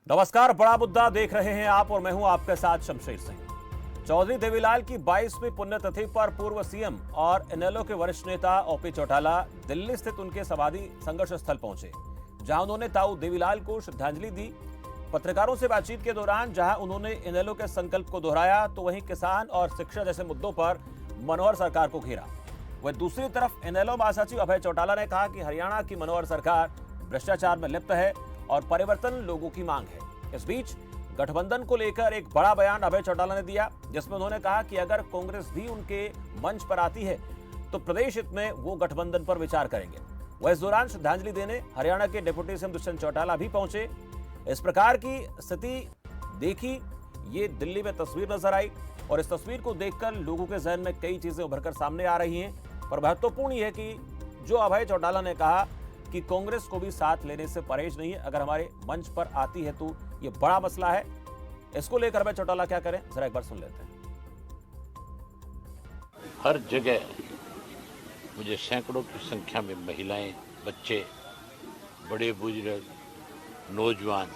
नमस्कार, बड़ा मुद्दा देख रहे हैं आप और मैं हूं आपके साथ शमशेर सिंह। चौधरी देवीलाल की 22वीं पुण्यतिथि पर पूर्व सीएम और इनेलो के वरिष्ठ नेता ओपी चौटाला दिल्ली स्थित उनके समाधि संघर्ष स्थल पहुंचे, जहां उन्होंने ताऊ देवीलाल को श्रद्धांजलि दी। पत्रकारों से बातचीत के दौरान जहां उन्होंने इनेलो के संकल्प को दोहराया, तो वहीं किसान और शिक्षा जैसे मुद्दों पर मनोहर सरकार को घेरा। वहीं दूसरी तरफ इनेलो महासचिव अभय चौटाला ने कहा कि हरियाणा की मनोहर सरकार भ्रष्टाचार में लिप्त है और परिवर्तन लोगों की मांग है। इस बीच गठबंधन को लेकर एक बड़ा बयान अभय चौटाला ने दिया, जिसमें उन्होंने कहा कि अगर कांग्रेस भी उनके मंच पर आती है तो प्रदेश हित में वो गठबंधन पर विचार करेंगे। वह इस दौरान श्रद्धांजलि देने हरियाणा के डिप्टी सीएम दुष्यंत चौटाला भी पहुंचे। इस प्रकार की स्थिति देखी, ये दिल्ली में तस्वीर नजर आई और इस तस्वीर को देखकर लोगों के जहन में कई चीजें उभरकर सामने आ रही हैं। पर महत्वपूर्ण यह है कि जो अभय चौटाला ने कहा कि कांग्रेस को भी साथ लेने से परहेज नहीं है, अगर हमारे मंच पर आती है तो ये बड़ा मसला है। इसको लेकर अभय चौटाला क्या करें, जरा एक बार सुन लेते हैं। हर जगह मुझे सैकड़ों की संख्या में महिलाएं, बच्चे, बड़े बुजुर्ग, नौजवान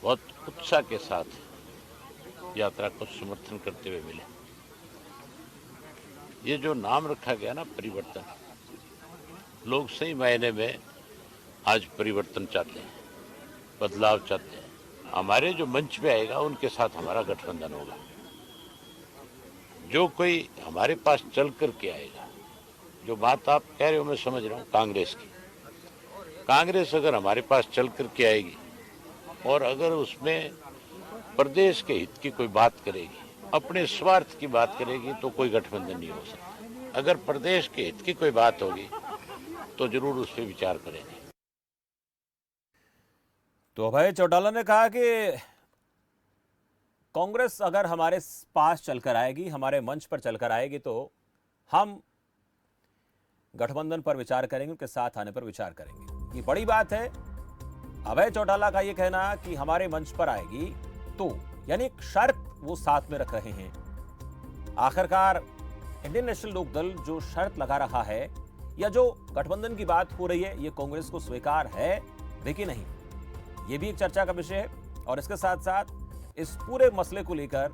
बहुत उत्साह के साथ यात्रा को समर्थन करते हुए मिले। ये जो नाम रखा गया ना, परिवर्तन, लोग सही मायने में आज परिवर्तन चाहते हैं, बदलाव चाहते हैं। हमारे जो मंच पे आएगा उनके साथ हमारा गठबंधन होगा। जो कोई हमारे पास चल कर के आएगा, जो बात आप कह रहे हो मैं समझ रहा हूँ, कांग्रेस की, कांग्रेस अगर हमारे पास चल कर के आएगी और अगर उसमें प्रदेश के हित की कोई बात करेगी, अपने स्वार्थ की बात करेगी, तो कोई गठबंधन नहीं हो सकता। अगर प्रदेश के हित की कोई बात होगी तो जरूर उस पर विचार करेंगे। तो अभय चौटाला ने कहा कि कांग्रेस अगर हमारे पास चलकर आएगी, हमारे मंच पर चलकर आएगी, तो हम गठबंधन पर विचार करेंगे, उनके साथ आने पर विचार करेंगे। ये बड़ी बात है। अभय चौटाला का ये कहना कि हमारे मंच पर आएगी तो, यानी एक शर्त वो साथ में रख रहे हैं। आखिरकार इंडियन नेशनल लोकदल जो शर्त लगा रहा है या जो गठबंधन की बात हो रही है, ये कांग्रेस को स्वीकार है भी कि नहीं, ये भी एक चर्चा का विषय है। और इसके साथ साथ इस पूरे मसले को लेकर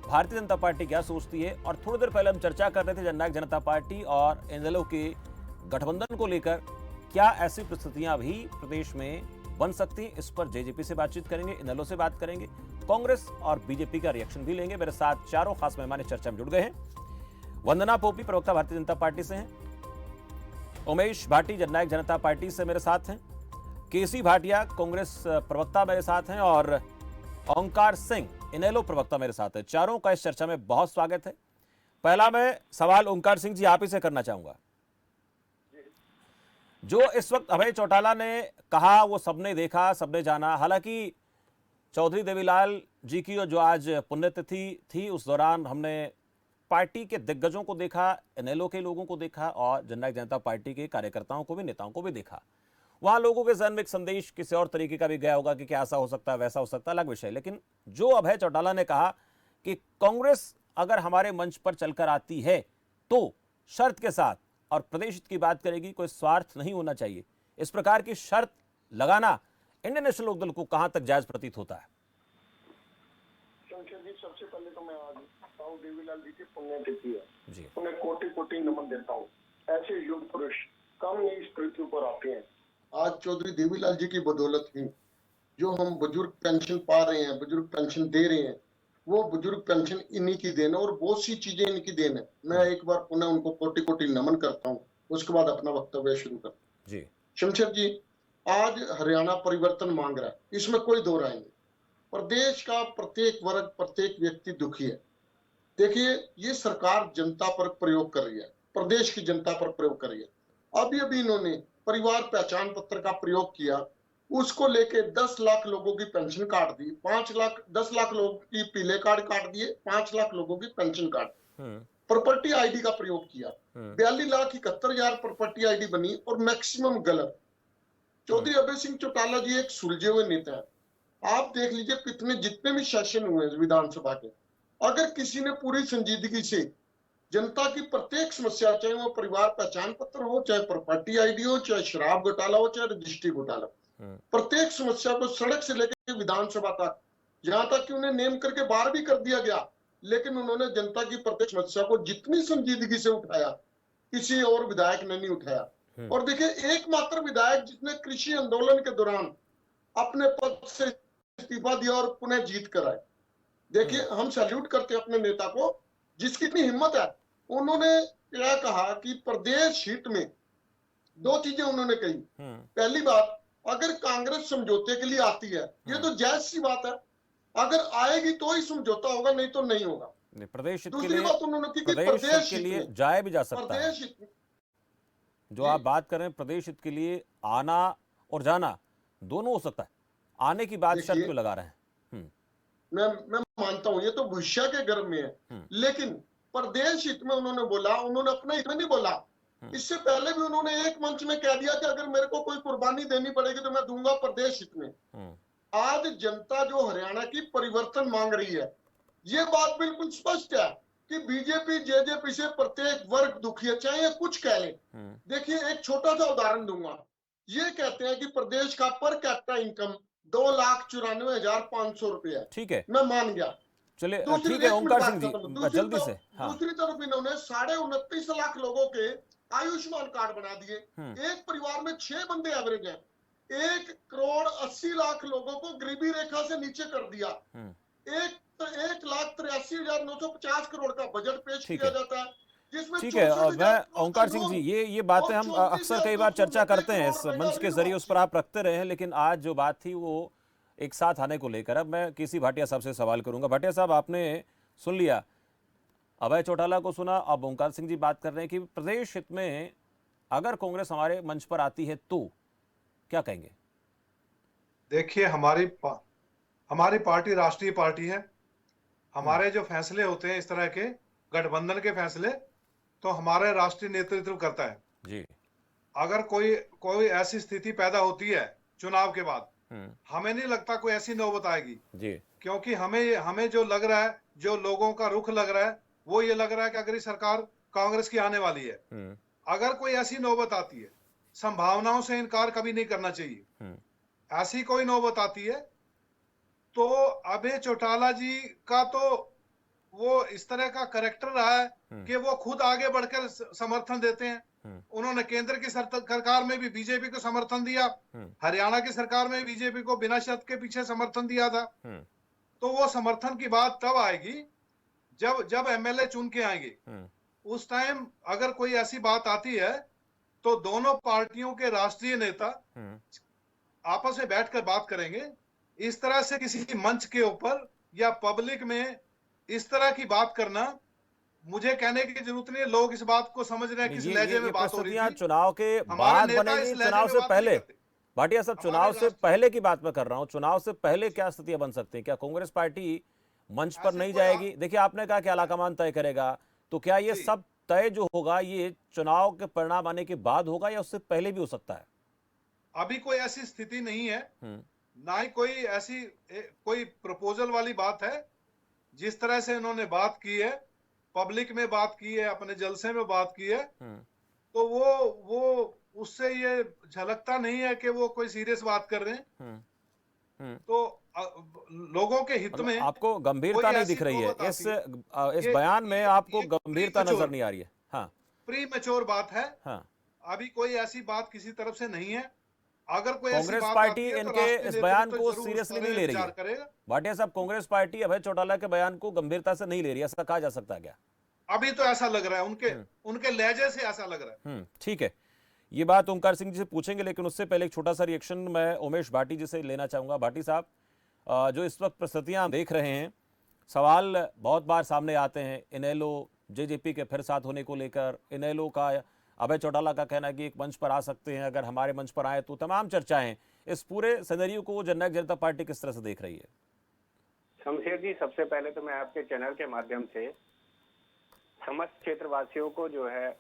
भारतीय जनता पार्टी क्या सोचती है, और थोड़ी देर पहले हम चर्चा कर रहे थे जननायक जनता पार्टी और इनेलो के गठबंधन को लेकर, क्या ऐसी परिस्थितियां भी प्रदेश में बन सकती हैं। इस पर जेजेपी से बातचीत करेंगे, इनेलो से बात करेंगे, कांग्रेस और बीजेपी का रिएक्शन भी लेंगे। मेरे साथ चारों खास मेहमान इस चर्चा में जुड़ गए हैं। वंदना पोपी प्रवक्ता भारतीय जनता पार्टी से हैं, उमेश भाटी जननायक जनता पार्टी से मेरे साथ हैं, केसी भाटिया कांग्रेस प्रवक्ता मेरे साथ हैं और ओंकार सिंह इनेलो प्रवक्ता मेरे साथ है। चारों का इस चर्चा में बहुत स्वागत है। पहला मैं सवाल ओंकार सिंह जी आप ही से करना चाहूंगा। जो इस वक्त अभय चौटाला ने कहा वो सबने देखा, सबने जाना। हालांकि चौधरी देवीलाल जी की जो आज पुण्यतिथि थी, उस दौरान हमने पार्टी के दिग्गजों को देखा, इनेलो के लोगों को देखा और जननायक जनता पार्टी के कार्यकर्ताओं को भी, नेताओं को भी देखा। वहां लोगों के जहन में एक संदेश किसी और तरीके का भी गया होगा कि क्या ऐसा हो सकता है, वैसा हो सकता है, अलग विषय। लेकिन जो अभय चौटाला ने कहा कि कांग्रेस अगर हमारे मंच पर चलकर आती है तो शर्त के साथ और प्रदेश हित की बात करेगी, कोई स्वार्थ नहीं होना चाहिए, इस प्रकार की शर्त लगाना इंडियन नेशनल लोकदल को कहां तक जायज प्रतीत होता है? शमशेर जी, सबसे पहले तो मैं आज ताऊ देवीलाल जी की पुण्यतिथि है जी, उन्हें कोटि कोटि नमन देता हूँ। ऐसे युग पुरुष कम ही इस पृथ्वी पर आते हैं। आज चौधरी देवीलाल जी की बदौलत ही जो हम बुजुर्ग पेंशन पा रहे हैं, बुजुर्ग पेंशन दे रहे हैं, वो बुजुर्ग पेंशन इन्हीं की देन है और बहुत सी चीजें इनकी देन है। मैं एक बार पुनः उनको कोटि कोटि नमन करता हूँ, उसके बाद अपना वक्तव्य शुरू करता हूँ। शमशेर जी, आज हरियाणा परिवर्तन मांग रहा है, इसमें कोई दो राय नहीं। प्रदेश का प्रत्येक वर्ग, प्रत्येक व्यक्ति दुखी है। देखिए, ये सरकार जनता पर प्रयोग कर रही है, प्रदेश की जनता पर प्रयोग कर रही है। अभी अभी इन्होंने परिवार पहचान पत्र का प्रयोग किया, उसको लेके 10 लाख लोगों की पेंशन काट दी, 10 लाख लोगों की पीले कार्ड काट दिए, 5 लाख लोगों की पेंशन काट दी। प्रॉपर्टी आईडी का प्रयोग किया, 42,71,000 प्रॉपर्टी आईडी बनी और मैक्सिमम गलत। चौधरी अभय सिंह चौटाला जी एक सुलझे हुए नेता है। आप देख लीजिए कितने, जितने भी सेशन हुए विधानसभा के, अगर किसी ने पूरी संजीदगी से जनता की प्रत्येक समस्या, चाहे वो परिवार पहचान पत्र हो, चाहे प्रॉपर्टी आईडी हो, चाहे शराब घोटाला हो, चाहे रजिस्ट्री घोटाला, प्रत्येक समस्या को सड़क से लेकर विधानसभा तक, यहाँ तक कि उन्हें नेम करके बाहर भी कर दिया गया, लेकिन उन्होंने जनता की प्रत्येक समस्या को जितनी संजीदगी से उठाया, किसी और विधायक ने नहीं उठाया। और देखिए, एकमात्र विधायक जिसने कृषि आंदोलन के दौरान अपने पद से इस्तीफा दिया और पुनः जीत कर आए। देखिए, हम सैल्यूट करते हैं अपने नेता को, जिसकी इतनी हिम्मत है। उन्होंने क्या कहा कि प्रदेश हित में दो चीजें उन्होंने कही। पहली बात, अगर कांग्रेस समझौते के लिए आती है, ये तो जायज सी बात है, अगर आएगी तो ही समझौता होगा, नहीं तो नहीं होगा। प्रदेश हित के दूसरी लिए, बात उन्होंने की कि प्रदेश हित के लिए जाया भी जा सकता है। प्रदेश हित जो आप बात कर रहे हैं प्रदेश हित के लिए आना और जाना दोनों हो सकता है, आने की बात शर्त क्यों लगा रहे हैं? मैं मानता हूं ये तो भविष्य के गर्भ में है, लेकिन प्रदेश हित में उन्होंने बोला, उन्होंने अपने हित में नहीं बोला। इससे पहले भी उन्होंने एक मंच में कह दिया कि अगर मेरे को कोई कुर्बानी देनी पड़ेगी तो मैं दूंगा प्रदेश हित में। आज जनता जो हरियाणा की परिवर्तन मांग रही है, ये बात बिल्कुल स्पष्ट है कि बीजेपी जेजेपी से प्रत्येक वर्ग दुखी है, चाहे ये कुछ कह ले। देखिए, एक छोटा सा उदाहरण दूंगा। ये कहते हैं कि प्रदेश का पर कैपिटा इनकम 2,94,500 रुपए है। ठीक है, मैं मान गया। चलिए ठीक है ओंकार सिंह जी, जल्दी से। हाँ। दूसरी तरफ इन्होंने 29.5 लाख लोगों के आयुष्मान कार्ड बना दिए। एक परिवार में 6 बंदे एवरेज हैं। 1,80,00,000 लोगों को गरीबी रेखा से नीचे कर दिया। 1,83,950 करोड़ का बजट पेश किया जाता है, जिसमें ठीक है। और मैं ओंकार सिंह जी, ये बातें हम अक्सर कई बार चर्चा करते हैं इस मंच के जरिए, उस पर आप रखते रहे हैं, लेकिन आज जो बात थी वो एक साथ आने को लेकर। अब मैं केसी भाटिया साहब से सवाल करूंगा। भाटिया साहब, आपने सुन लिया, अभय चौटाला को सुना, अब ओंकार सिंह जी बात कर रहे हैं कि प्रदेश हित में अगर कांग्रेस हमारे मंच पर आती है तो क्या कहेंगे? देखिए, हमारी पार्टी राष्ट्रीय पार्टी है। हमारे जो फैसले होते हैं इस तरह के गठबंधन के फैसले, तो हमारे राष्ट्रीय नेतृत्व करता है जी। अगर कोई ऐसी स्थिति पैदा होती है चुनाव के बाद, हमें नहीं लगता कोई ऐसी नौबत आएगी जी, क्योंकि हमें जो लग रहा है, जो लोगों का रुख लग रहा है, वो ये लग रहा है कि अगर सरकार कांग्रेस की आने वाली है। अगर कोई ऐसी नौबत आती है, संभावनाओं से इनकार कभी नहीं करना चाहिए। ऐसी कोई नौबत आती है तो अभय चौटाला जी का तो वो इस तरह का कैरेक्टर रहा है कि वो खुद आगे बढ़कर समर्थन देते हैं। उन्होंने केंद्र की सरकार में भी बीजेपी को समर्थन दिया, हरियाणा की सरकार में बीजेपी को बिना शर्त के पीछे समर्थन दिया था। तो वो समर्थन की बात तब आएगी जब एमएलए चुन के आएंगे। उस टाइम अगर कोई ऐसी बात आती है तो दोनों पार्टियों के राष्ट्रीय नेता आपस में बैठकर बात करेंगे। इस तरह से किसी मंच के ऊपर या पब्लिक में इस तरह की बात करना, मुझे कहने की जरूरत नहीं है, लोग इस बात को समझ रहे हैं किस लहजे में बात हो रही है। चुनाव के बाद बनेगी, चुनाव से पहले? भाटिया साहब, चुनाव से पहले की बात मैं कर रहा हूं, चुनाव से पहले क्या स्थितियां बन सकती हैं? क्या कांग्रेस पार्टी मंच पर नहीं जाएगी? देखिए, आपने कहा कि आलाकमान तय करेगा, तो क्या ये सब तय जो होगा ये चुनाव के परिणाम आने के बाद होगा या उससे पहले भी हो सकता है? अभी कोई ऐसी स्थिति नहीं है, ना ही कोई ऐसी कोई प्रपोजल वाली बात है। जिस तरह से इन्होंने बात की है, पब्लिक में बात की है, अपने जलसे में बात की है, तो वो उससे ये झलकता नहीं है कि वो कोई सीरियस बात कर रहे हैं। तो लोगों के हित में आपको गंभीरता नहीं दिख रही है इस बयान में, आपको गंभीरता नजर नहीं आ रही है? हाँ, प्री मैच्योर बात है। हाँ, अभी कोई ऐसी बात किसी तरफ से नहीं है। अगर कोई कांग्रेस पार्टी इनके इस बयान को सीरियसली नहीं ले रही है। भाटिया साहब, कांग्रेस पार्टी अभय चौटाला के बयान को गंभीरता से नहीं ले रही है, ऐसा कहा जा सकता है क्या? अभी तो ऐसा लग रहा है, उनके लहजे से ऐसा लग रहा है। ठीक है, ये बात ओंकार सिंह जी से पूछेंगे, लेकिन उससे पहले एक छोटा सा रिएक्शन मैं उमेश भाटी जी से लेना चाहूंगा। भाटी साहब, जो इस वक्त परिस्थितियां देख रहे हैं, सवाल बहुत बार सामने आते हैं इनेलो जेजेपी के फिर साथ होने को लेकर। इनेलो का अभय चौटाला का कहना है कि एक मंच पर आ सकते हैं, अगर हमारे मंच पर आए तो। तमाम चर्चाएं, इस पूरे सिनेरियो को जननायक जनता पार्टी किस तरह से देख रही है? शमशेर जी, सबसे पहले तो मैं आपके चैनल के माध्यम से समस्त क्षेत्रवासियों को जो है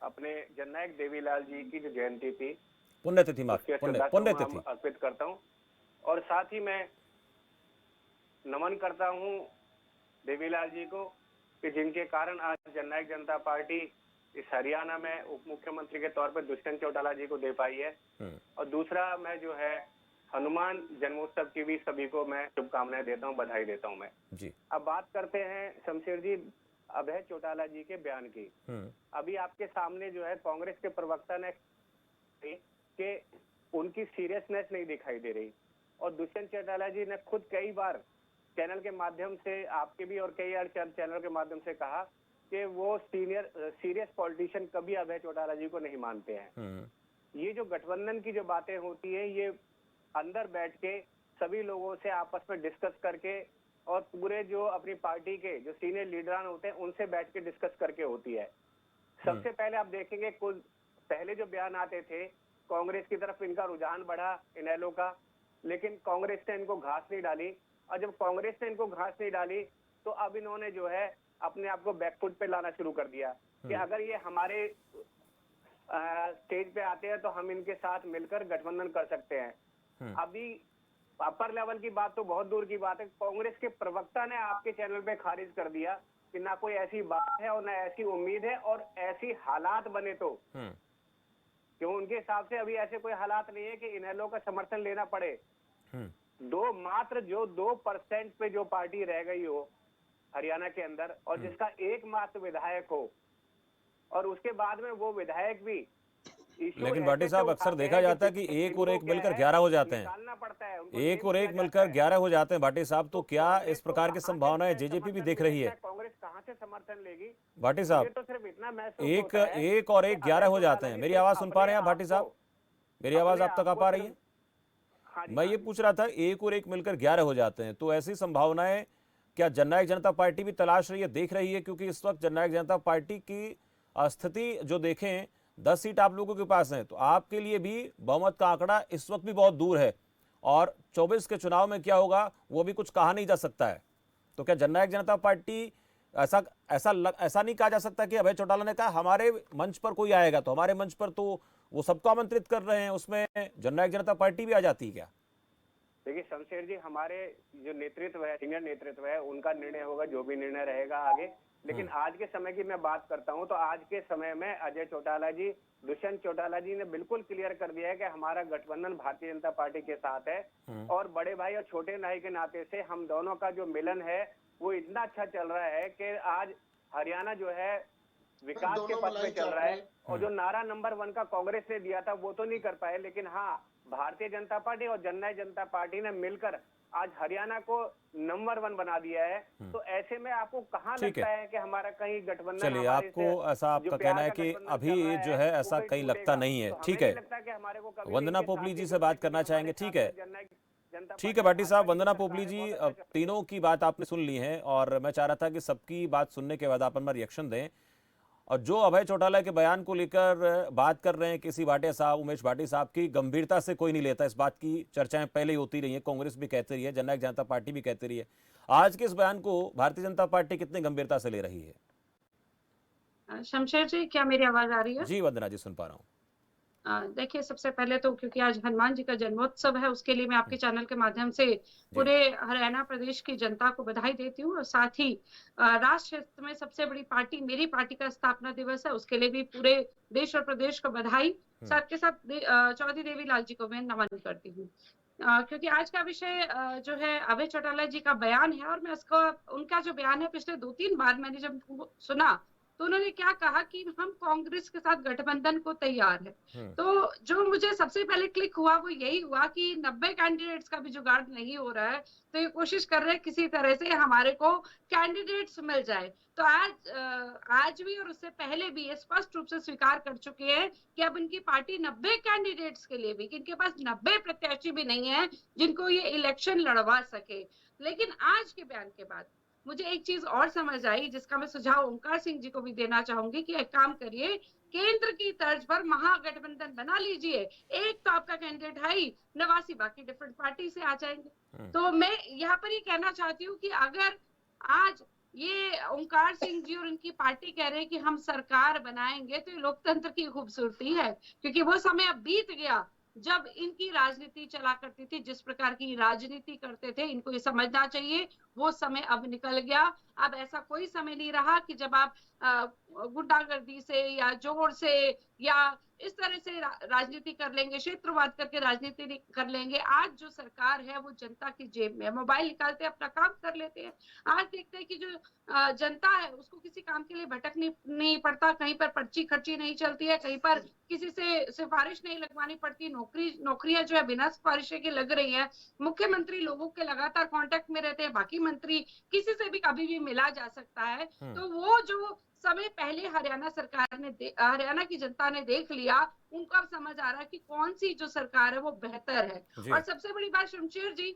अपने जननायक देवीलाल जी की जो जयंती थी, पुण्यतिथि अर्पित करता हूं, और साथ ही मैं नमन करता हूं देवीलाल जी को कि जिनके कारण आज जननायक जनता पार्टी इस हरियाणा में उप मुख्यमंत्री के तौर पर दुष्यंत चौटाला जी को दे पाई है। और दूसरा, मैं जो है हनुमान जन्मोत्सव की भी सभी को मैं शुभकामनाएं देता हूं, बधाई देता हूं मैं जी। अब बात करते हैं शमशेर जी अभय चौटाला जी के बयान की। अभी आपके सामने जो है कांग्रेस के प्रवक्ता ने कि उनकी सीरियसनेस नहीं दिखाई दे रही, और दुष्यंत चौटाला जी ने खुद कई बार चैनल के माध्यम से, आपके भी और कई और चैनल के माध्यम से कहा कि वो सीरियस पॉलिटिशियन कभी अभय चौटाला जी को नहीं मानते हैं। ये जो गठबंधन की जो बातें होती है, ये अंदर बैठ के सभी लोगों से आपस में डिस्कस करके, और पूरे जो अपनी पार्टी के जो सीनियर लीडरान होते हैं उनसे बैठ के डिस्कस करके होती है। सबसे पहले आप देखेंगे कुछ पहले जो बयान आते थे, कांग्रेस की तरफ इनका रुझान बढ़ा इनेलो का, लेकिन कांग्रेस ने इनको घास नहीं डाली, और जब कांग्रेस ने इनको घास नहीं डाली तो अब इन्होंने जो है अपने आप को बैकफुट पे लाना शुरू कर दिया कि अगर ये हमारे स्टेज पे आते हैं तो हम इनके साथ मिलकर गठबंधन कर सकते हैं। अभी अपर लेवल की बात तो बहुत दूर की बात है, कांग्रेस के प्रवक्ता ने आपके चैनल पे खारिज कर दिया कि ना कोई ऐसी बात है और ना ऐसी उम्मीद है, और ऐसी हालात बने तो, क्यों उनके हिसाब से अभी ऐसे कोई हालात नहीं है कि इनेलो का समर्थन लेना पड़े। मात्र 2% पे जो पार्टी रह गई हो हरियाणा के अंदर, और जिसका एकमात्र विधायक हो, और उसके बाद में वो विधायक भी, लेकिन भाटी साहब अक्सर देखा जाता है कि एक और एक मिलकर 11 हो जाते हैं, एक और एक मिलकर 11 हो जाते हैं भाटी साहब। तो क्या इस प्रकार की संभावनाएं जेजेपी भी देख रही है? कांग्रेस कहां से समर्थन लेगी भाटी साहब? तो सिर्फ इतना एक और एक 11 हो जाते हैं। मेरी आवाज सुन पा रहे हैं भाटी साहब? मेरी आवाज आप तक आ पा रही है? मैं ये पूछ रहा था, एक और एक मिलकर 11 हो जाते हैं, तो ऐसी संभावनाएं क्या जननायक जनता पार्टी भी तलाश रही है, देख रही है? क्योंकि इस वक्त जननायक जनता पार्टी की स्थिति जो देखें, 10 सीट आप लोगों के पास हैं, तो आपके लिए भी बहुमत का आंकड़ा इस वक्त भी बहुत दूर है, और 24 के चुनाव में क्या होगा वो भी कुछ कहा नहीं जा सकता है। तो क्या जननायक जनता पार्टी ऐसा नहीं कहा जा सकता कि अभय चौटाला ने कहा हमारे मंच पर कोई आएगा तो हमारे मंच पर तो वो सबको आमंत्रित कर रहे हैं, उसमें जननायक जनता पार्टी भी आ जाती है क्या? देखिए शमशेर जी, हमारे जो नेतृत्व है, सीनियर नेतृत्व है, उनका निर्णय होगा, जो भी निर्णय रहेगा आगे। लेकिन आज के समय की मैं बात करता हूं तो आज के समय में अजय चौटाला जी, दुष्यंत चौटाला जी ने बिल्कुल क्लियर कर दिया है कि हमारा गठबंधन भारतीय जनता पार्टी के साथ है, और बड़े भाई और छोटे भाई के नाते से हम दोनों का जो मिलन है वो इतना अच्छा चल रहा है कि आज हरियाणा जो है विकास के पथ पे चल रहा है। और जो नारा नंबर 1 का कांग्रेस ने दिया था वो तो नहीं कर पाए, लेकिन हाँ, भारतीय जनता पार्टी और जननायक जनता पार्टी ने मिलकर आज हरियाणा को नंबर 1 बना दिया है। तो ऐसे में आपको कहाँ लगता है कि हमारा कहीं गठबंधन, चलिए आपको ऐसा आपका कहना है कि अभी जो है ऐसा कहीं लगता नहीं है, ठीक है। वंदना पोपली जी से बात करना चाहेंगे, ठीक है? ठीक है भाटी साहब, वंदना पोपली जी, तीनों की बात आपने सुन ली है, और मैं चाह रहा था कि सबकी बात सुनने के बाद आप अपना रिएक्शन दें। और जो अभय चौटाला के बयान को लेकर बात कर रहे हैं केसी भाटिया साहब, उमेश भाटी साहब की, गंभीरता से कोई नहीं लेता। इस बात की चर्चाएं पहले ही होती रही है, कांग्रेस भी कहती रही है, जननायक जनता पार्टी भी कहती रही है। आज के इस बयान को भारतीय जनता पार्टी कितनी गंभीरता से ले रही है? शमशेर जी, क्या मेरी आवाज आ रही है? जी वंदना जी, सुन पा रहा हूँ। देखिए, सबसे पहले तो क्योंकि आज हनुमान जी का जन्मोत्सव है, उसके लिए मैं आपके चैनल के माध्यम से पूरे हरियाणा प्रदेश की जनता को बधाई देती हूँ, और साथ ही राष्ट्र हित में सबसे बड़ी पार्टी मेरी पार्टी का स्थापना दिवस है, उसके लिए भी पूरे देश और प्रदेश को बधाई। साथ के साथ चौधरी देवीलाल जी को मैं नमन करती हूँ, क्योंकि आज का विषय जो है अभय चौटाला जी का बयान है। और मैं उनका जो बयान है, पिछले 2-3 बार मैंने जब सुना तो उन्होंने क्या कहा कि हम कांग्रेस के साथ गठबंधन को तैयार है। तो जो मुझे सबसे पहले क्लिक हुआ वो यही हुआ कि 90 कैंडिडेट्स का भी जुगाड़ नहीं हो रहा है, तो ये कोशिश कर रहे हैं किसी तरह से हमारे को कैंडिडेट्स मिल जाए। तो आज भी और उससे पहले भी ये स्पष्ट रूप से स्वीकार कर चुके हैं कि अब इनकी पार्टी 90 कैंडिडेट्स के लिए भी, इनके पास 90 प्रत्याशी भी नहीं है जिनको ये इलेक्शन लड़वा सके। लेकिन आज के बयान के बाद मुझे एक चीज और समझ आई, जिसका मैं सुझाव ओंकार सिंह जी को भी देना चाहूंगी कि एक काम करिए, केंद्र की तर्ज पर महागठबंधन बना लीजिए। एक तो आपका कैंडिडेट है ही, 89 बाकी डिफरेंट पार्टी से आ जाएंगे। तो मैं यहाँ पर ये कहना चाहती हूँ कि अगर आज ये ओंकार सिंह जी और इनकी पार्टी कह रहे हैं कि हम सरकार बनाएंगे, तो ये लोकतंत्र की खूबसूरती है, क्योंकि वो समय अब बीत गया जब इनकी राजनीति चला करती थी, जिस प्रकार की राजनीति करते थे, इनको ये समझना चाहिए वो समय अब निकल गया। अब ऐसा कोई समय नहीं रहा कि जब आप गुंडागर्दी से या जोर से या इस तरह से राजनीति कर लेंगे, क्षेत्रवाद करके राजनीति कर लेंगे। आज जो सरकार है वो जनता की जेब में है, मोबाइल निकालते हैं, अपना काम कर लेते हैं। आज देखते हैं कि जो जनता है उसको किसी काम के लिए नहीं पड़ता, कहीं पर पर्ची खर्ची नहीं चलती है, कहीं पर किसी से सिफारिश नहीं लगवानी पड़ती, नौकरियां जो है बिना सिफारिश के लग रही है। मुख्यमंत्री लोगों के लगातार कांटेक्ट में रहते हैं, बाकी मंत्री किसी से भी कभी भी मिला जा सकता है। तो वो जो समय पहले हरियाणा सरकार ने हरियाणा की जनता ने देख लिया, उनको अब समझ आ रहा है कि कौन सी जो सरकार है वो बेहतर है। और सबसे बड़ी बात शमशेर जी,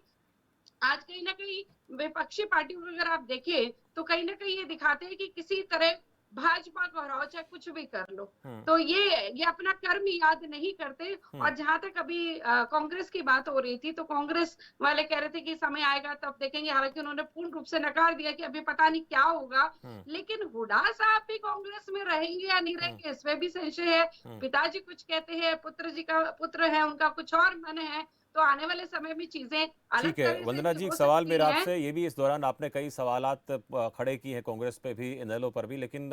आज कहीं ना कहीं विपक्षी पार्टियों को अगर आप देखें तो कहीं ना कहीं ये दिखाते हैं कि किसी तरह भाजपा को हराओ चाहे कुछ भी कर लो, तो ये अपना कर्म याद नहीं करते। और जहां तक अभी कांग्रेस की बात हो रही थी तो कांग्रेस वाले कह रहे थे कि समय आएगा तब देखेंगे, हालांकि उन्होंने पूर्ण रूप से नकार दिया कि अभी पता नहीं क्या होगा। लेकिन हुड्डा साहब भी कांग्रेस में रहेंगे या नहीं रहेंगे इसमें भी संशय है। पिताजी कुछ कहते हैं, पुत्र है उनका कुछ और मन है, तो आने वाले समय में चीजें अलग ठीक है। वंदना जी, एक सवाल मेरा आपसे ये भी, इस दौरान आपने कई सवालात खड़े किए हैं कांग्रेस पे भी, इनेलो पर भी, लेकिन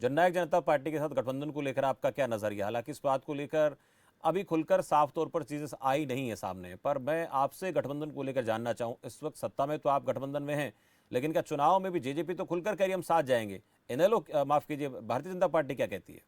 जननायक जनता पार्टी के साथ गठबंधन को लेकर आपका क्या नजरिया? हालांकि इस बात को लेकर अभी खुलकर साफ तौर पर चीजें आई नहीं है सामने, पर मैं आपसे गठबंधन को लेकर जानना चाहूं, इस वक्त सत्ता में तो आप गठबंधन में हैं, लेकिन क्या चुनाव में भी जेजेपी तो खुलकर कह रही हम साथ जाएंगे, इनेलो माफ कीजिए भारतीय जनता पार्टी क्या कहती है?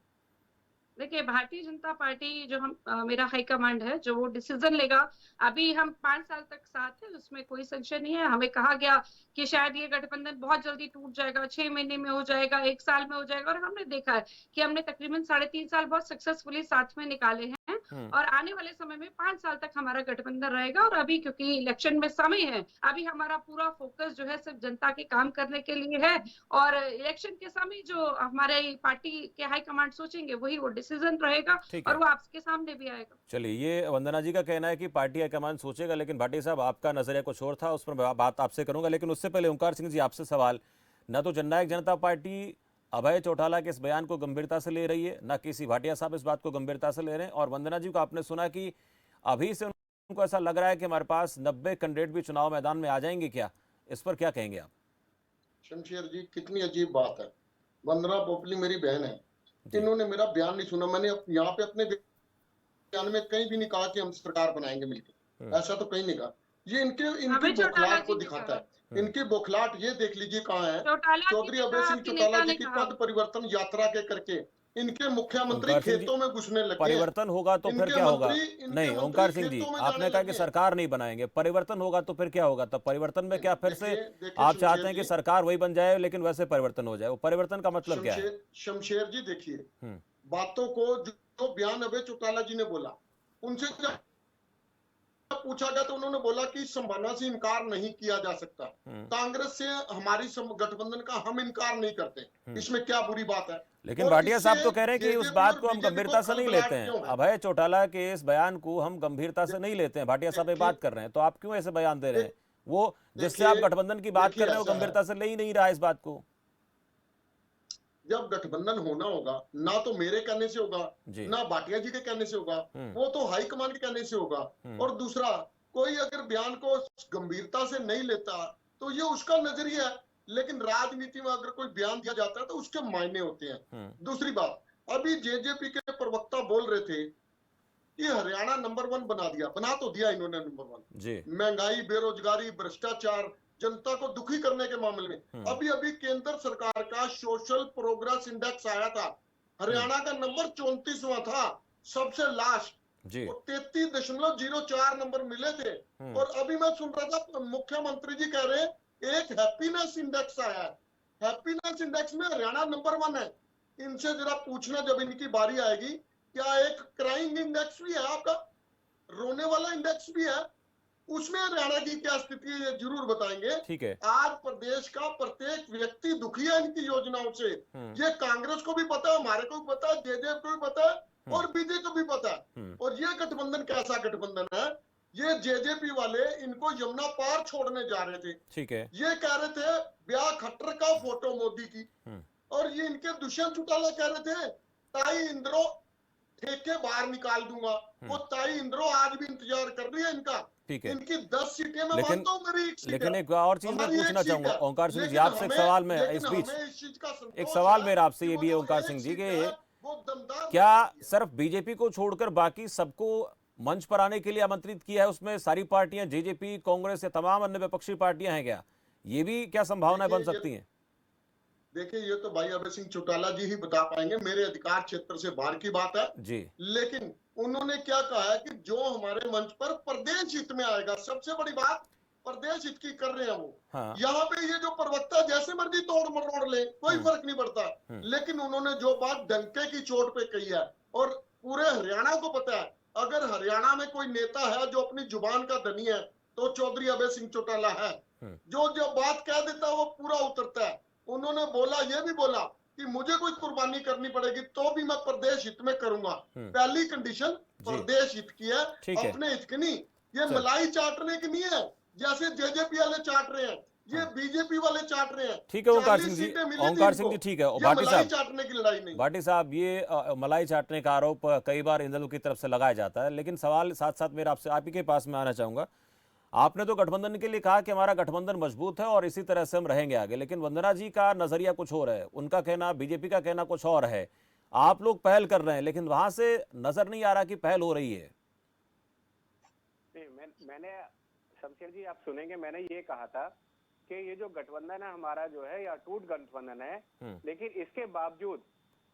देखिए, भारतीय जनता पार्टी जो मेरा हाईकमांड है जो वो डिसीजन लेगा। अभी हम 5 साल तक साथ हैं, उसमें कोई संशय नहीं है। हमें कहा गया कि शायद ये गठबंधन बहुत जल्दी टूट जाएगा, 6 महीने में हो जाएगा, 1 साल में हो जाएगा, और हमने देखा है कि हमने तकरीबन 3.5 साल बहुत सक्सेसफुली साथ में निकाले हैं। और आने वाले समय में 5 साल तक हमारा गठबंधन रहेगा। और अभी क्योंकि इलेक्शन में समय है, अभी हमारा पूरा फोकस जो है सिर्फ जनता के काम करने के लिए है। और इलेक्शन के समय जो हमारे पार्टी के हाईकमांड सोचेंगे वही वो डिसीजन रहेगा, और वो आपके सामने भी आएगा। चलिए, ये वंदना जी का कहना है कि पार्टी हाईकमान सोचेगा, लेकिन भाटी साहब आपका नजरिया कुछ और था, उस पर बात आपसे करूंगा। लेकिन उससे पहले ओंकार सिंह जी, आपसे सवाल, न तो जननायक जनता पार्टी अभय चौटाला के इस बयान को गंभीरता से ले रही है, न केसी भाटिया साहब इस बात को गंभीरता से ले रहे हैं, और वंदना जी को आपने सुना कि अभी से उनको ऐसा लग रहा है कि हमारे पास 90 कैंडिडेट भी चुनाव मैदान में आ जाएंगे क्या? इस पर क्या कहेंगे आप? शमशेर जी, कितनी अजीब बात है। वंदना पोपली मेरी बहन है, इन्होंने मेरा बयान नहीं सुना। मैंने यहाँ पे अपने बयान में कहीं भी नहीं कहा कि हम सरकार बनाएंगे मिलकर, ऐसा तो कहीं नहीं कहा। ये इनकी बौखलाहट को दिखाता है। इनकी बौखलाहट ये देख लीजिए कहाँ है। चौधरी अभय सिंह चौटाला जी की पद परिवर्तन यात्रा के करके इनके मुख्यमंत्री खेतों में घुसने लगे। परिवर्तन होगा तो फिर क्या होगा? नहीं ओंकार सिंह जी, आपने कहा कि सरकार नहीं बनाएंगे, परिवर्तन होगा तो फिर क्या होगा? तब परिवर्तन में क्या फिर से आप चाहते हैं कि सरकार वही बन जाए लेकिन वैसे परिवर्तन हो जाए? वो परिवर्तन का मतलब क्या है? शमशेर जी देखिए, बातों को जो बयान अभय चौटाला जी ने बोला, उनसे जब पूछा गया तो उन्होंने बोला कि संभावना से इनकार नहीं किया जा सकता। कांग्रेस से हमारी गठबंधन का हम इनकार नहीं करते, इसमें क्या बुरी बात है? लेकिन भाटिया साहब तो कह रहे हैं कि उस बात को हम गंभीरता से नहीं लेते हैं, अभय चौटाला के इस बयान को हम गंभीरता से नहीं लेते हैं। भाटिया साहब ये बात कर रहे हैं, तो आप क्यों ऐसे बयान दे रहे हैं? वो जिससे आप गठबंधन की बात कर रहे हैं वो गंभीरता से ले ही नहीं रहा इस बात को। जब गठबंधन होना होगा, ना तो मेरे कहने से होगा, ना भाटिया जी के कहने से होगा, वो तो हाईकमान के कहने से होगा। और दूसरा, कोई अगर बयान को गंभीरता से नहीं लेता तो ये उसका नजरिया है, लेकिन राजनीति में अगर कोई बयान दिया जाता है तो उसके मायने होते हैं। दूसरी बात, अभी जेजेपी के प्रवक्ता बोल रहे थे कि हरियाणा नंबर 1 बना तो दिया इन्होंने नंबर 1। महंगाई, बेरोजगारी, भ्रष्टाचार, जनता को दुखी करने के मामले में अभी केंद्र सरकार का सोशल प्रोग्रेस इंडेक्स आया था, हरियाणा का नंबर 34वां था, सबसे लास्ट। 33.04 नंबर मिले थे। और अभी मैं सुन रहा था मुख्यमंत्री जी कह रहे हैं एक हैप्पीनेस इंडेक्स आया है, हैप्पीनेस इंडेक्स में हरियाणा नंबर 1 है। इनसे जरा पूछना जब इनकी बारी आएगी, क्या एक क्राइंग इंडेक्स भी है आपका, रोने वाला इंडेक्स भी है, उसमें हरियाणा की क्या स्थिति है ये जरूर बताएंगे। ठीक है। आज प्रदेश का प्रत्येक व्यक्ति दुखी है इनकी योजनाओं से। ये कांग्रेस को भी पता है, हमारे को भी पता है, जेजेपी को भी पता है और बीजेपी को भी पता है। और ये गठबंधन कैसा गठबंधन है, ये जेजेपी वाले इनको यमुना पार छोड़ने जा रहे थे। ठीक है। ये कह रहे थे ब्याह खट्टर का फोटो मोदी की, और ये इनके दुष्यंत चौटाला कह रहे थे ताई इंद्रो ठेके बाहर निकाल दूंगा। वो ताई इंद्रो आज भी इंतजार कर रही है इनका। ठीक है, इनकी 10 सीटें मैं लेकिन मानता हूँ, मेरी एक सीट लेकिन है, एक और चीज मैं हमारी एक पूछना सीट चाहूंगा है। ओंकार सिंह जी लेकिन आपसे, एक सवाल में इस बीच हमें इस चीज का एक संतोष सवाल है मेरा आपसे कि ये वो भी है जो ओंकार एक सिंह जी सीट के है, वो दमदार क्या वोट देती है। सिर्फ बीजेपी को छोड़कर बाकी सबको मंच पर आने के लिए आमंत्रित किया है? उसमें सारी पार्टियां, जेजेपी, कांग्रेस या तमाम अन्य विपक्षी पार्टियां हैं क्या? ये भी क्या संभावनाएं बन सकती हैं? देखिए ये तो भाई अभय सिंह चौटाला जी ही बता पाएंगे, मेरे अधिकार क्षेत्र से बाहर की बात है जी। लेकिन उन्होंने क्या कहा है कि जो हमारे मंच पर प्रदेश हित में आएगा, सबसे बड़ी बात प्रदेश हित की कर रहे हैं वो। हाँ। यहाँ पे ये जो प्रवक्ता जैसे मर्जी तोड़ मरोड़ ले, कोई फर्क नहीं पड़ता, लेकिन उन्होंने जो बात डंके की चोट पे कही है और पूरे हरियाणा को पता है, अगर हरियाणा में कोई नेता है जो अपनी जुबान का धनी है तो चौधरी अभय सिंह चौटाला है। जो जो बात कह देता है वो पूरा उतरता है। उन्होंने बोला, ये भी बोला कि मुझे कोई कुर्बानी करनी पड़ेगी तो भी मैं प्रदेश हित में करूंगा। पहली कंडीशन प्रदेश हित की है, अपने हित की नहीं। ये मलाई चाटने की नहीं है जैसे जेजेपी वाले चाट रहे हैं, ये बीजेपी वाले चाट रहे हैं। ठीक है ओंकार सिंह जी, ओंकार सिंह जी ठीक है। भाटी साहब, चाटने की लड़ाई नहीं। भाटी साहब, ये मलाई चाटने का आरोप कई बार इन दलों की तरफ से लगाया जाता है, लेकिन सवाल साथ साथ मेरा आपसे, आप ही के पास में आना चाहूंगा। आपने तो गठबंधन के लिए कहा कि हमारा गठबंधन मजबूत है और इसी तरह से हम रहेंगे आगे, लेकिन वंदना जी का नजरिया कुछ और है, उनका कहना, बीजेपी का कहना कुछ और है। आप लोग पहल कर रहे हैं लेकिन वहां से नजर नहीं आ रहा कि पहल हो रही है। मैंने शमशेर जी, आप सुनेंगे, मैंने ये कहा था कि ये जो गठबंधन है हमारा जो है, या टूट गठबंधन है, लेकिन इसके बावजूद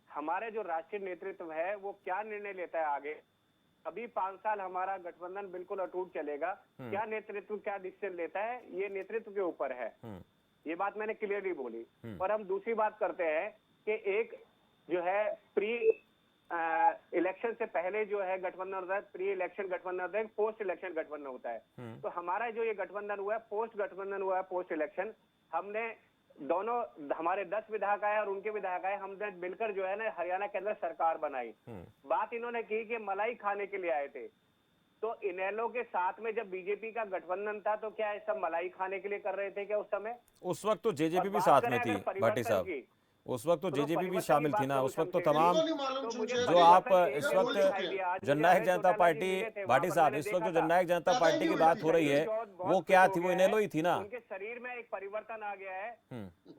हमारे जो राष्ट्रीय नेतृत्व है वो क्या निर्णय लेता है आगे। अभी 5 साल हमारा गठबंधन बिल्कुल अटूट चलेगा, क्या नेतृत्व क्या डिसीजन लेता है ये नेतृत्व के ऊपर है। ये बात मैंने क्लियरली बोली। और हम दूसरी बात करते हैं कि एक जो है प्री इलेक्शन से पहले जो है गठबंधन होता है, प्री इलेक्शन गठबंधन होता है, पोस्ट इलेक्शन गठबंधन होता है। तो हमारा जो ये गठबंधन हुआ है, पोस्ट गठबंधन हुआ है, पोस्ट इलेक्शन, हमने दोनों, हमारे 10 विधायक आए और उनके विधायक आए, हमने मिलकर जो है ना हरियाणा के अंदर सरकार बनाई। बात इन्होंने की कि मलाई खाने के लिए आए थे, तो इनेलो के साथ में जब बीजेपी का गठबंधन था तो क्या सब मलाई खाने के लिए कर रहे थे क्या उस समय? उस वक्त तो जेजेपी भी साथ में थी भाटी साहब, उस वक्त तो जेजेपी भी शामिल थी ना, उस वक्त तो तमाम जो आप इस वक्त जननायक जनता पार्टी, भाटी साहब इस वक्त जो जननायक जनता पार्टी की बात हो रही है वो क्या थी? वो इनेलो ही थी ना। उनके शरीर में एक परिवर्तन आ गया है,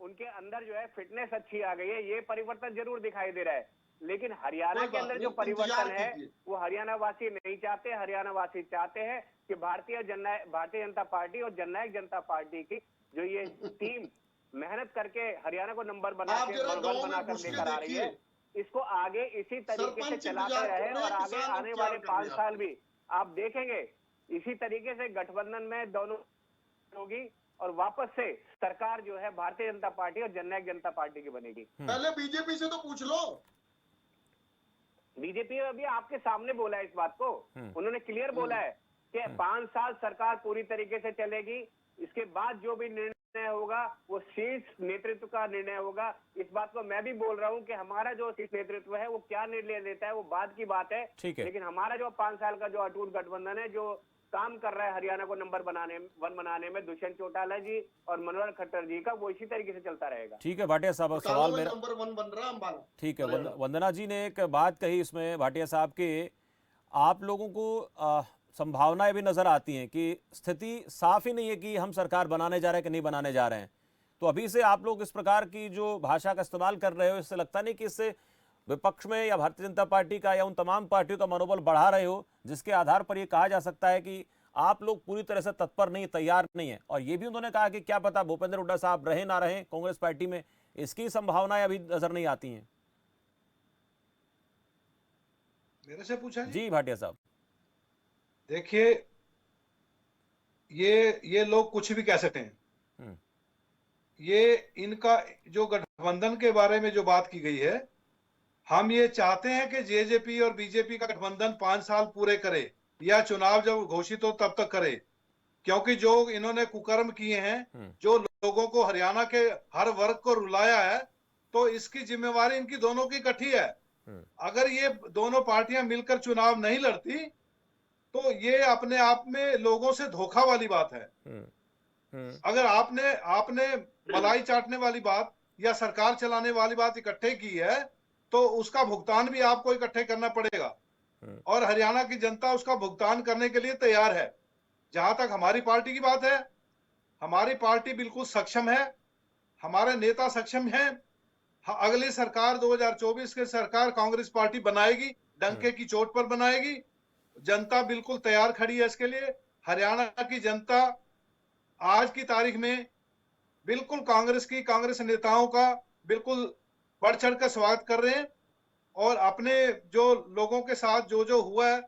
उनके अंदर जो है फिटनेस अच्छी आ गई है, ये परिवर्तन जरूर दिखाई दे रहा है। लेकिन हरियाणा के अंदर जो परिवर्तन है वो हरियाणा वासी नहीं चाहते। हरियाणा वासी चाहते हैं कि भारतीय जनता पार्टी और जननायक जनता पार्टी की जो ये टीम मेहनत करके हरियाणा को नंबर बनाकर लेकर आ रही है, इसको आगे इसी तरीके से चलाते रहे और आगे आने वाले 5 साल भी आप देखेंगे इसी तरीके से गठबंधन में दोनों होगी और वापस से सरकार जो है भारतीय जनता पार्टी और जननायक जनता पार्टी की बनेगी। पहले बीजेपी से तो पूछ लो। बीजेपी अभी आपके सामने बोला है इस बात को, उन्होंने क्लियर बोला है कि 5 साल सरकार पूरी तरीके से चलेगी, इसके बाद जो भी निर्णय होगा वो शीर्ष नेतृत्व का निर्णय होगा। इस बात को मैं भी बोल रहा हूं कि हमारा जो शीर्ष नेतृत्व है वो क्या निर्णय लेता है वो बाद की बात है, लेकिन हमारा जो 5 साल का जो अटूट गठबंधन है, जो काम कर रहा है हरियाणा को नंबर 1 बनाने में दुष्यंत चौटाला जी और मनोहर खट्टर जी का, वो इसी तरीके से चलता रहेगा। ठीक है भाटिया साहब, सवाल मेरा नंबर 1 बन रहा है। ठीक है, वंदना जी ने एक बात कही इसमें भाटिया साहब के, आप लोगों को संभावनाएं भी नजर आती हैं कि स्थिति साफ ही नहीं है कि हम सरकार बनाने जा रहे हैं कि नहीं बनाने जा रहे हैं। तो अभी से आप लोग इस प्रकार की जो भाषा का इस्तेमाल कर रहे हो, इससे लगता नहीं कि इससे विपक्ष में या भारतीय जनता पार्टी का या उन तमाम पार्टियों का मनोबल बढ़ा रहे हो, जिसके आधार पर यह कहा जा सकता है कि आप लोग पूरी तरह से तत्पर नहीं, तैयार नहीं है। और ये भी उन्होंने कहा कि क्या पता भूपेंद्र हुड्डा साहब रहे ना रहे कांग्रेस पार्टी में, इसकी संभावनाएं अभी नजर नहीं आती हैं। मेरे से पूछा जी भाटिया साहब, देखिए ये लोग कुछ भी कह सकते हैं। ये इनका जो गठबंधन के बारे में जो बात की गई है, हम ये चाहते हैं कि जेजेपी और बीजेपी का गठबंधन 5 साल पूरे करे या चुनाव जब घोषित हो तब तक करे, क्योंकि जो इन्होंने कुकर्म किए हैं, जो लोगों को हरियाणा के हर वर्ग को रुलाया है, तो इसकी जिम्मेवारी इनकी दोनों की इकट्ठी है। अगर ये दोनों पार्टियां मिलकर चुनाव नहीं लड़ती तो ये अपने आप में लोगों से धोखा वाली बात है। अगर आपने मलाई चाटने वाली बात या सरकार चलाने वाली बात इकट्ठे की है तो उसका भुगतान भी आपको इकट्ठे करना पड़ेगा और हरियाणा की जनता उसका भुगतान करने के लिए तैयार है। जहां तक हमारी पार्टी की बात है, हमारी पार्टी बिल्कुल सक्षम है, हमारे नेता सक्षम हैं। अगली सरकार 2024 की सरकार कांग्रेस पार्टी बनाएगी, डंके की चोट पर बनाएगी। जनता बिल्कुल तैयार खड़ी है इसके लिए। हरियाणा की जनता आज की तारीख में बिल्कुल कांग्रेस नेताओं का बिल्कुल बढ़ चढ़ कर स्वागत कर रहे हैं और अपने जो लोगों के साथ जो हुआ है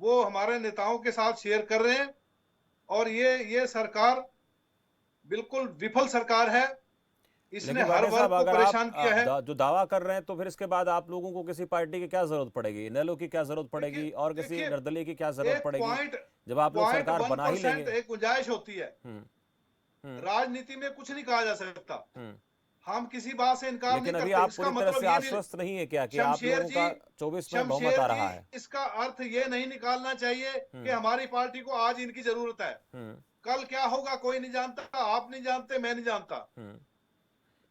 वो हमारे नेताओं के साथ शेयर कर रहे हैं। और ये सरकार बिल्कुल विफल सरकार है, इसने हर वर्ग को परेशान किया है। जो दावा कर रहे हैं तो फिर इसके बाद आप लोगों को किसी पार्टी की क्या जरूरत पड़ेगी, इनेलो की क्या जरूरत पड़ेगी और किसी निर्दलीय की क्या जरूरत पड़ेगी जब आप लोग सरकार बना ही लेंगे। एक गुंजाइश होती है, राजनीति में कुछ नहीं कहा जा सकता, हम किसी बात से इनकार नहीं करते। अभी आप पूरी तरह से आश्वस्त नहीं है क्या कि आप लोगों का 24 में बहुमत आ रहा है? इसका अर्थ ये नहीं निकालना चाहिए कि हमारी पार्टी को आज इनकी जरूरत है, कल क्या होगा कोई नहीं जानता, आप नहीं जानते, मैं नहीं जानता।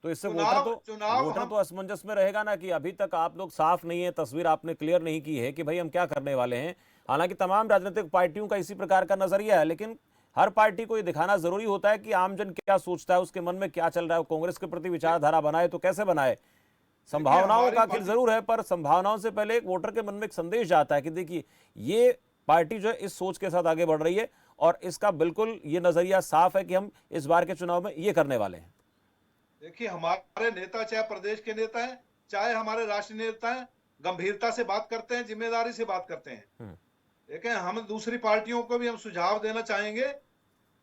तो इससे वोटर तो असमंजस में रहेगा ना कि अभी तक आप लोग साफ नहीं है, तस्वीर आपने क्लियर नहीं की है कि भाई हम क्या करने वाले हैं। हालांकि तमाम राजनीतिक पार्टियों का इसी प्रकार का नजरिया है, लेकिन हर पार्टी को ये दिखाना जरूरी होता है कि आमजन क्या सोचता है, उसके मन में क्या चल रहा है। कांग्रेस के प्रति विचारधारा बनाए तो कैसे बनाए, संभावनाओं का खेल जरूर है, पर संभावनाओं से पहले एक वोटर के मन में एक संदेश जाता है कि देखिए ये पार्टी जो है इस सोच के साथ आगे बढ़ रही है और इसका बिल्कुल ये नजरिया साफ है कि हम इस बार के चुनाव में ये करने वाले हैं। देखिए हमारे नेता चाहे प्रदेश के नेता हैं चाहे हमारे राष्ट्रीय नेता हैं, गंभीरता से बात करते हैं, जिम्मेदारी से बात करते हैं। लेकिन हम दूसरी पार्टियों को भी हम सुझाव देना चाहेंगे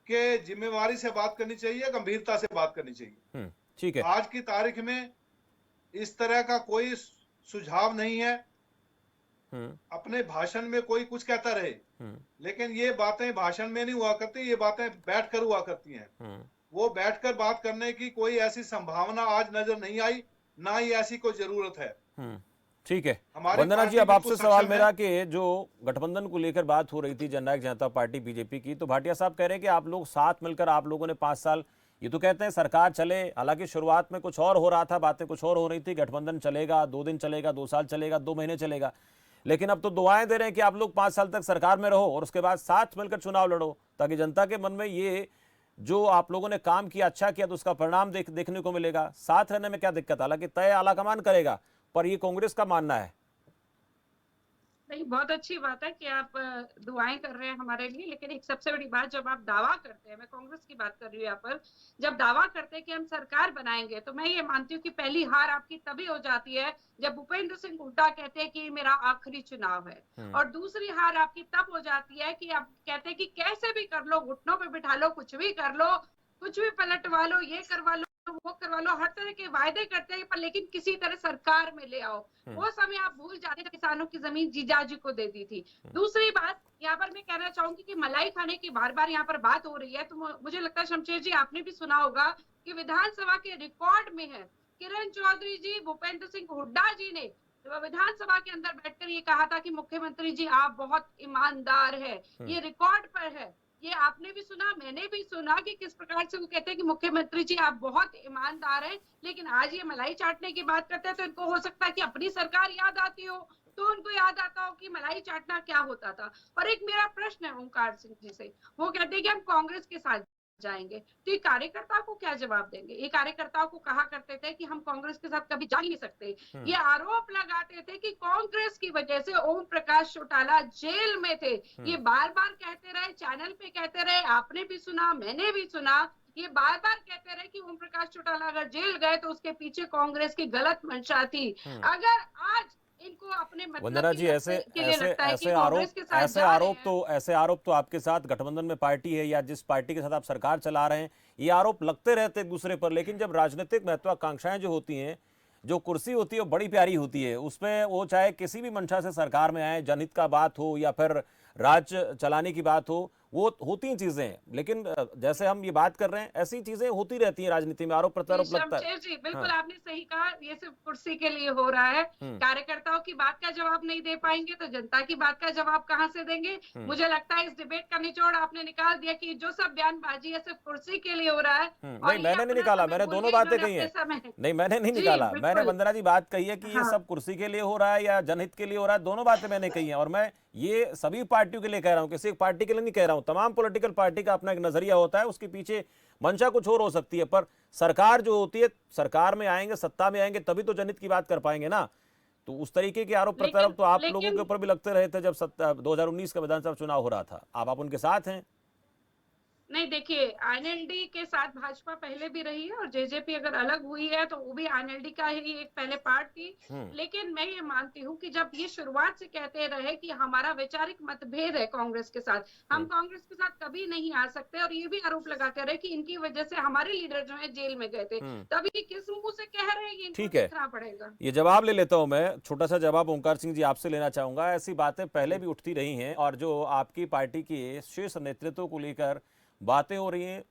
कि जिम्मेवारी से बात करनी चाहिए, गंभीरता से बात करनी चाहिए। ठीक है, आज की तारीख में इस तरह का कोई सुझाव नहीं है। अपने भाषण में कोई कुछ कहता रहे, लेकिन ये बातें भाषण में नहीं हुआ करती, ये बातें बैठकर हुआ करती हैं। वो बैठकर बात करने की कोई ऐसी संभावना आज नजर नहीं आई, ना ही ऐसी कोई जरूरत है। ठीक है वंदना जी, अब आपसे सवाल मेरा कि जो गठबंधन को लेकर बात हो रही थी जननायक जनता पार्टी बीजेपी की, तो भाटिया साहब कह रहे हैं कि आप लोग साथ मिलकर आप लोगों ने 5 साल, ये तो कहते हैं सरकार चले, हालांकि शुरुआत में कुछ और हो रहा था, बातें कुछ और हो रही थी, गठबंधन चलेगा 2 दिन चलेगा, 2 साल चलेगा, 2 महीने चलेगा, लेकिन अब तो दुआएं दे रहे हैं कि आप लोग 5 साल तक सरकार में रहो और उसके बाद साथ मिलकर चुनाव लड़ो, ताकि जनता के मन में ये जो आप लोगों ने काम किया, अच्छा किया, तो उसका परिणाम देखने को मिलेगा। साथ रहने में क्या दिक्कत, हालांकि तय आलाकमान करेगा, पर ये कांग्रेस का मानना है। नहीं, बहुत अच्छी बात है कि आप दुआएं कर रहे हैं हमारे लिए, लेकिन एक सबसे बड़ी बात, जब आप दावा करते हैं, मैं कांग्रेस की बात कर रही हूँ यहाँ पर, जब दावा करते हैं कि हम सरकार बनाएंगे, तो मैं ये मानती हूँ कि पहली हार आपकी तभी हो जाती है जब भूपेंद्र सिंह हुड्डा कहते हैं कि मेरा आखिरी चुनाव है, और दूसरी हार आपकी तब हो जाती है कि आप कहते हैं कि कैसे भी कर लो, घुटनों पे बिठा लो, कुछ भी कर लो, कुछ भी पलटवा लो, ये करवा लो, वो करवा लो, हर तरह के वायदे करते हैं, पर लेकिन किसी तरह सरकार में ले आओ। वो समय आप भूल जाते हैं किसानों की जमीन जीजाजी को दे दी थी। दूसरी बात यहाँ पर मैं कहना चाहूंगी कि मलाई खाने की बार बार यहाँ पर बात हो रही है, तो मुझे लगता है शमशेर जी आपने भी सुना होगा कि विधानसभा के रिकॉर्ड में है, किरण चौधरी जी, भूपेंद्र सिंह हुड्डा जी ने विधानसभा के अंदर बैठकर ये कहा था कि मुख्यमंत्री जी आप बहुत ईमानदार है, ये रिकॉर्ड पर है। ये आपने भी सुना, मैंने भी सुना कि किस प्रकार से वो कहते हैं कि मुख्यमंत्री जी आप बहुत ईमानदार हैं, लेकिन आज ये मलाई चाटने की बात करते हैं तो इनको हो सकता है कि अपनी सरकार याद आती हो, तो उनको याद आता हो कि मलाई चाटना क्या होता था। और एक मेरा प्रश्न है ओंकार सिंह जी से, वो कहते हैं कि हम कांग्रेस के साथ जाएंगे, तो ये कार्यकर्ता को क्या जवाब देंगे? ये कार्यकर्ताओं को कहा करते थे कि हम कांग्रेस के साथ कभी जा ही नहीं सकते, ये आरोप लगाते थे कि कांग्रेस की वजह से ओम प्रकाश चौटाला जेल में थे, ये बार बार कहते रहे, चैनल पे कहते रहे, आपने भी सुना, मैंने भी सुना, ये बार बार कहते रहे कि ओम प्रकाश चौटाला अगर जेल गए तो उसके पीछे कांग्रेस की गलत मंशा थी। अगर आज इनको अपने वंदना जी ऐसे आरोप तो आपके साथ गठबंधन में पार्टी है या जिस पार्टी के साथ आप सरकार चला रहे हैं, ये आरोप लगते रहते एक दूसरे पर, लेकिन जब राजनीतिक महत्वाकांक्षाएं जो होती हैं, जो कुर्सी होती है वो बड़ी प्यारी होती है, उसमें वो चाहे किसी भी मंशा से सरकार में आए, जनहित का बात हो या फिर राज्य चलाने की बात हो, वो होती हैं चीजें, लेकिन जैसे हम ये बात कर रहे हैं ऐसी चीजें होती रहती हैं राजनीति में, आरोप प्रत्यारोप लगता है। शमशेर जी बिल्कुल हाँ। आपने सही कहा, ये सिर्फ कुर्सी के लिए हो रहा है। कार्यकर्ताओं की बात का जवाब नहीं दे पाएंगे तो जनता की बात का जवाब कहां से देंगे। मुझे लगता है इस डिबेट का निचोड़ आपने निकाल दिया कि जो सब बयानबाजी है सिर्फ कुर्सी के लिए हो रहा है। नहीं, मैंने नहीं निकाला, मैंने दोनों बातें कही हैं। नहीं, मैंने नहीं निकाला, मैंने वंदना जी बात कही है कि ये सब कुर्सी के लिए हो रहा है या जनहित के लिए हो रहा है, दोनों बातें मैंने कही हैं। और मैं ये सभी पार्टियों के लिए कह रहा हूं, किसी एक पार्टी के लिए नहीं कह रहा हूं। तमाम पॉलिटिकल पार्टी का अपना एक नजरिया होता है, उसके पीछे मंशा कुछ और हो सकती है, पर सरकार जो होती है, सरकार में आएंगे, सत्ता में आएंगे तभी तो जनहित की बात कर पाएंगे ना। तो उस तरीके के आरोप प्रत्यारोप तो आप लोगों के ऊपर भी लगते रहे थे जब 2019 का विधानसभा चुनाव हो रहा था। आप उनके साथ हैं? नहीं, देखिए आईएनएलडी के साथ भाजपा पहले भी रही है और जेजेपी अगर अलग हुई है तो वो भी आईएनएलडी का ही एक पहले पार्ट थी। लेकिन मैं ये मानती हूँ कि जब ये शुरुआत से कहते रहे कि हमारा वैचारिक मतभेद है कांग्रेस के साथ, हम कांग्रेस के साथ कभी नहीं आ सकते, और ये भी आरोप लगाते रहे कि इनकी वजह से हमारे लीडर जो है जेल में गए थे, तब ये किस मुंह से कह रहे हैं, ये ठीक है, देखना पड़ेगा। ये जवाब ले लेता हूं मैं, छोटा सा जवाब ओंकार सिंह जी आपसे लेना चाहूंगा। ऐसी बातें पहले भी उठती रही हैं और जो आपकी पार्टी के शीर्ष नेतृत्व को लेकर बातें हो रही हैं,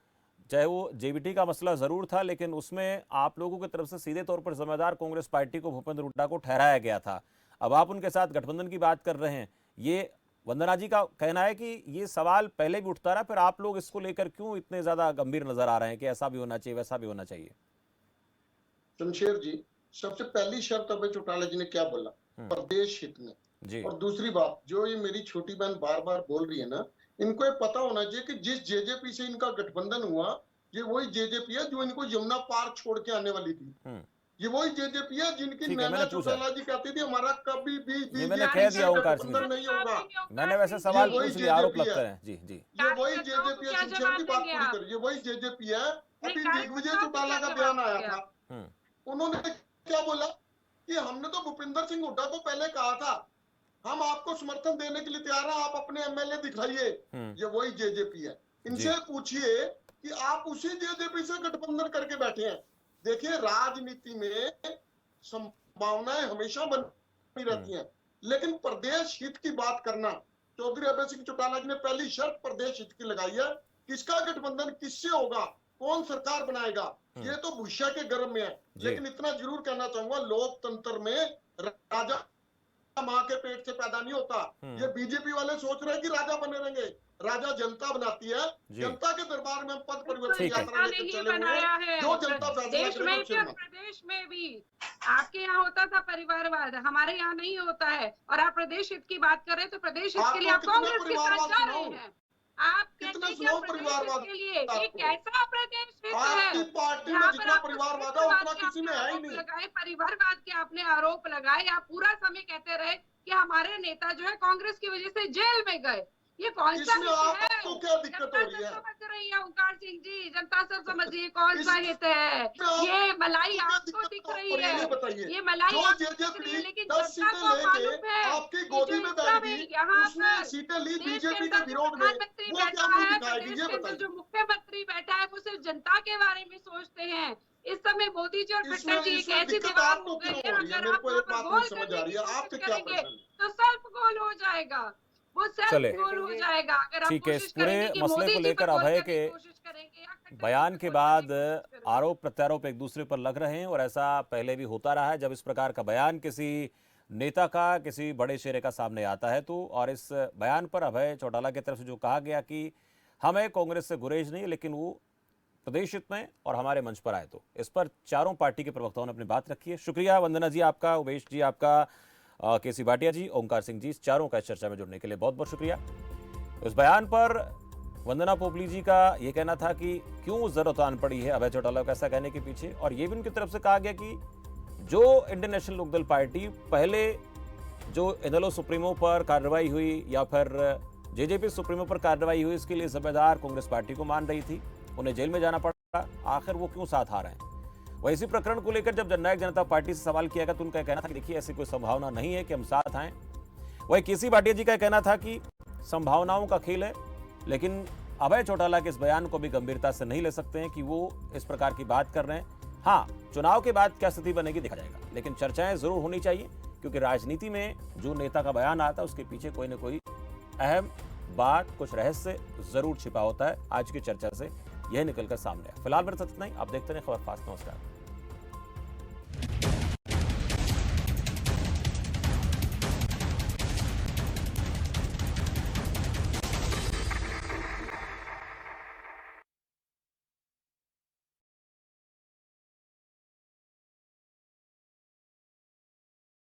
चाहे वो जेबीटी का मसला जरूर था, लेकिन उसमें आप लोगों की तरफ से सीधे तौर पर जिम्मेदार कांग्रेस पार्टी को, भूपेंद्र हुड्डा को ठहराया गया था। अब आप उनके साथ गठबंधन की बात कर रहे हैं। ये वंदना जी का कहना है कि ये सवाल पहले भी उठता रहा, फिर आप लोग इसको लेकर क्यों इतने ज्यादा गंभीर नजर आ रहे हैं कि ऐसा भी होना चाहिए, वैसा भी होना चाहिए? शमशेर जी, सबसे पहली शर्त अभय चौटाला जी ने क्या बोला, प्रदेश हित में जी। और दूसरी बात, जो ये मेरी छोटी बहन बार बार बोल रही है ना, इनको ये पता होना चाहिए कि जिस जेजेपी से इनका गठबंधन हुआ, ये वही जेजेपी है जो इनको यमुना पार छोड़ के आने वाली थी। ये वही जेजेपी है जिनकी नैना चौटाला जी कहती थी हमारा कभी भी मैंने कह दिया गठबंधन नहीं होगा। मैंने वैसे सवाल पूछ लिया, आरोप लगता है। जी जी, ये वही जेजेपी है, शमशेर की बात पूरी करिए, वही जेजेपी है। अभी दिग्विजय चौटाला का बयान आया था, उन्होंने क्या बोला कि हमने तो भूपेंद्र सिंह हुड्डा को पहले कहा था हम आपको समर्थन देने के लिए तैयार हैं, आप अपने एमएलए दिखाइए। ये वही जेजेपी है। इनसे पूछिए कि आप उसी जेजेपी से गठबंधन करके बैठे हैं। देखिए, राजनीति में संभावनाएं हमेशा बनी रहती हैं, लेकिन प्रदेश हित की बात करना, चौधरी अभय सिंह चौटाला जी ने पहली शर्त प्रदेश हित की लगाई है। किसका गठबंधन किससे होगा, कौन सरकार बनाएगा, ये तो भविष्य के गर्भ में है। लेकिन इतना जरूर कहना चाहूंगा, लोकतंत्र में राजा माँ के पेट से पैदा नहीं होता। ये बीजेपी वाले सोच रहे हैं कि राजा बने रहेंगे, राजा जनता बनाती है। जनता के दरबार में हम पद परिवर्तन यात्रा लेकर चले हुए हैं, जो जनता देश में भी और प्रदेश में भी। आपके यहाँ होता था परिवारवाद, हमारे यहाँ नहीं होता है। और आप प्रदेश हित की बात कर रहे हैं तो प्रदेश हित के लिए आप कांग्रेस के साथ जा रहे हैं। आप कितना सुनाओ परिवारवाद के लिए ये कैसा प्रदेश हित है? आपकी पार्टी में जितना परिवारवाद है उतना किसी में है ही नहीं। परिवारवाद के आपने आरोप लगाए, आप पूरा समय कहते रहे कि हमारे नेता जो है कांग्रेस की वजह से जेल में गए। ये कौन सा हित है? आपको क्या दिक्कत हो रही है? समझ रही है ओंकार सिंह जी, जनता सब समझिए कौन सा हित है। ये मलाई आपको दिख रही है, ये मलाई आपको दिख रही है, लेकिन जनता को मालूम है आपकी गोदी में बैठी, उसने सीटें ली बीजेपी के विरोध में, वो क्या मुंह दिखाएगी? ये बताइए। जो मुख्यमंत्री बैठा है वो सिर्फ जनता के बारे में सोचते हैं। इस समय मोदी जी और खट्टर जी एक ऐसी दीवार हो गई है, अगर आप गोल करने की कोशिश करेंगे तो सेल्फ गोल हो जाएगा, वो सेल्फ गोल हो जाएगा। अगर आप ठीक है, इस कोशिश पूरे करेंगे कि मसले मोदी को जी लेकर पर गोल अभय करने के की कोशिश करेंगे या खट्टर बयान जी के पर बाद गोल करने की कोशिश करेंगे। आरोप प्रत्यारोप एक दूसरे पर लग रहे हैं और ऐसा पहले भी होता रहा है। जब इस प्रकार का बयान किसी नेता का, किसी बड़े चेहरे का सामने आता है तो, और इस बयान पर अभय चौटाला की तरफ से जो कहा गया कि हमें कांग्रेस से गुरेज नहीं, लेकिन वो प्रदेश हित में और हमारे मंच पर आए, तो इस पर चारों पार्टी के प्रवक्ताओं ने अपनी बात रखी है। शुक्रिया वंदना जी आपका, उमेश जी आपका, केसी भाटिया जी, ओंकार सिंह जी, चारों का इस चर्चा में जुड़ने के लिए बहुत बहुत शुक्रिया। इस बयान पर वंदना पोपली जी का यह कहना था कि क्यों जरूरत आन पड़ी है अभय चौटाला को ऐसा कहने के पीछे, और ये भी उनकी तरफ से कहा गया कि जो इंडियन नेशनल लोकदल पार्टी पहले जो इनेलो सुप्रीमो पर कार्रवाई हुई या फिर जेजेपी सुप्रीमो पर कार्रवाई हुई, इसके लिए जिम्मेदार कांग्रेस पार्टी को मान रही थी, उन्हें जेल में जाना पड़ा, आखिर वो क्यों साथ आ रहे हैं। वह इसी प्रकरण को लेकर जब जननायक जनता पार्टी से सवाल किया गया तो उनका कहना था कि देखिए ऐसी कोई संभावना नहीं है कि हम साथ आए। वही केसी भाटिया जी का कहना था कि संभावनाओं का खेल है, लेकिन अभय चौटाला के इस बयान को भी गंभीरता से नहीं ले सकते हैं कि वो इस प्रकार की बात कर रहे हैं। हाँ, चुनाव के बाद क्या स्थिति बनेगी देखा जाएगा, लेकिन चर्चाएं जरूर होनी चाहिए, क्योंकि राजनीति में जो नेता का बयान आता है उसके पीछे कोई ना कोई अहम बात, कुछ रहस्य जरूर छिपा होता है। आज की चर्चा से यह निकलकर सामने आया। फिलहाल मेरे साथ इतना ही। आप देखते रहे खबर फास्ट। नमस्कार।